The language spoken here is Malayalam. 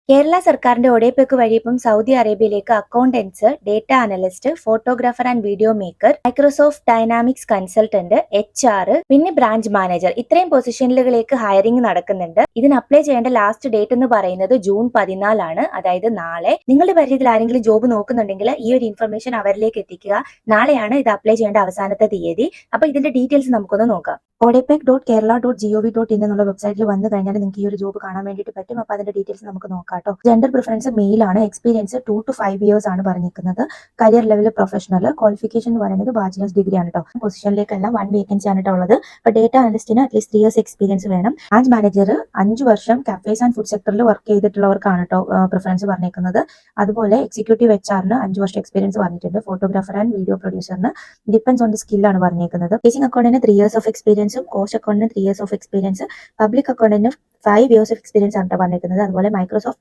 കേരള സർക്കാരിന്റെ ഒഡേപെക്ക് വഴി ഇപ്പം സൗദി അറേബ്യയിലേക്ക് accountants, data analyst, photographer and video maker, Microsoft Dynamics consultant, HR, പിന്നെ ബ്രാഞ്ച് മാനേജർ, ഇത്രയും പൊസിഷനുകളിലേക്ക് ഹയറിംഗ് നടക്കുന്നുണ്ട്. ഇതിന് അപ്ലൈ ചെയ്യേണ്ട ലാസ്റ്റ് ഡേറ്റ് എന്ന് പറയുന്നത് ജൂൺ 14 അതായത് നാളെ. നിങ്ങളുടെ പരിചയത്തിൽ ആരെങ്കിലും ജോബ് നോക്കുന്നുണ്ടെങ്കിൽ ഈ ഒരു ഇൻഫർമേഷൻ അവരിലേക്ക് എത്തിക്കുക. നാളെയാണ് ഇത് അപ്ലൈ ചെയ്യേണ്ട അവസാനത്തെ തീയതി. അപ്പൊ ഇതിന്റെ ഡീറ്റെയിൽസ് നമുക്കൊന്ന് നോക്കാം. odepec.kerala.gov.in എന്നുള്ള വെബ്സൈറ്റിൽ വന്നു കഴിഞ്ഞാൽ നിങ്ങൾക്ക് ഈ ഒരു ജോബ് കാണാൻ വേണ്ടിയിട്ട് പറ്റും. അപ്പൊ അതിന്റെ ഡീറ്റെയിൽസ് നമുക്ക് നോക്കാം കേട്ടോ. ജെൻഡർ പ്രിഫറൻസ് മെയിൽ ആണ്. എക്സ്പീരിയൻസ് 2 to 5 ഇയേഴ്സ് ആണ് പറഞ്ഞിരിക്കുന്നത്. Career level professional. ക്വാളിഫിക്കേഷൻ എന്ന് പറയുന്നത് ബാച്ചിലേഴ്സ് ഡിഗ്രി ആണ് കേട്ടോ. പൊസിഷനിലേക്കെല്ലാം 1 വേക്കൻസി ആണ് കേട്ടോ ഉള്ളത്. അപ്പൊ ഡേറ്റ അനലിസ്റ്റിന് അറ്റ്ലീസ്റ്റ് 3 ഇയേഴ്സ് എക്സ്പീരിയൻസ് വേണം. ബ്രാഞ്ച് മാനേജർ 5 വർഷം കഫേസ് ആൻഡ് ഫുഡ് സെക്ടറിൽ വർക്ക് ചെയ്തിട്ടുള്ളവർക്കാണ് കേട്ടോ പ്രിഫറൻസ് പറഞ്ഞിരിക്കുന്നത്. അതുപോലെ എക്സിക്യൂട്ടീവ് HR-ന് 5 വർഷം എക്സ്പീരിയൻസ് പറഞ്ഞിട്ടുണ്ട്. ഫോട്ടോഗ്രാഫർ ആൻഡ് വീഡിയോ പ്രൊഡ്യൂസറിന് ഡിപ്പെൻസ് ഓൺ ദി സ്കില്ലാണ് പറഞ്ഞിരിക്കുന്നത്. ടീച്ചിങ് അക്കൗണ്ടിന് 3 ഇയേഴ്സ് ഓഫ് എക്സ്പീരിയൻസും കോസ്റ്റ് അക്കൗണ്ടിന് 3 ഇയേഴ്സ് ഓഫ് എക്സ്പീരിയൻസ്, പബ്ലിക് അക്കൗണ്ടിന് 5 ഇയേഴ്സ് ഓഫ് എക്സ്പീരിയൻസ് ആണ് പറഞ്ഞിരിക്കുന്നത്. അതുപോലെ മൈക്രോസോഫ്റ്റ്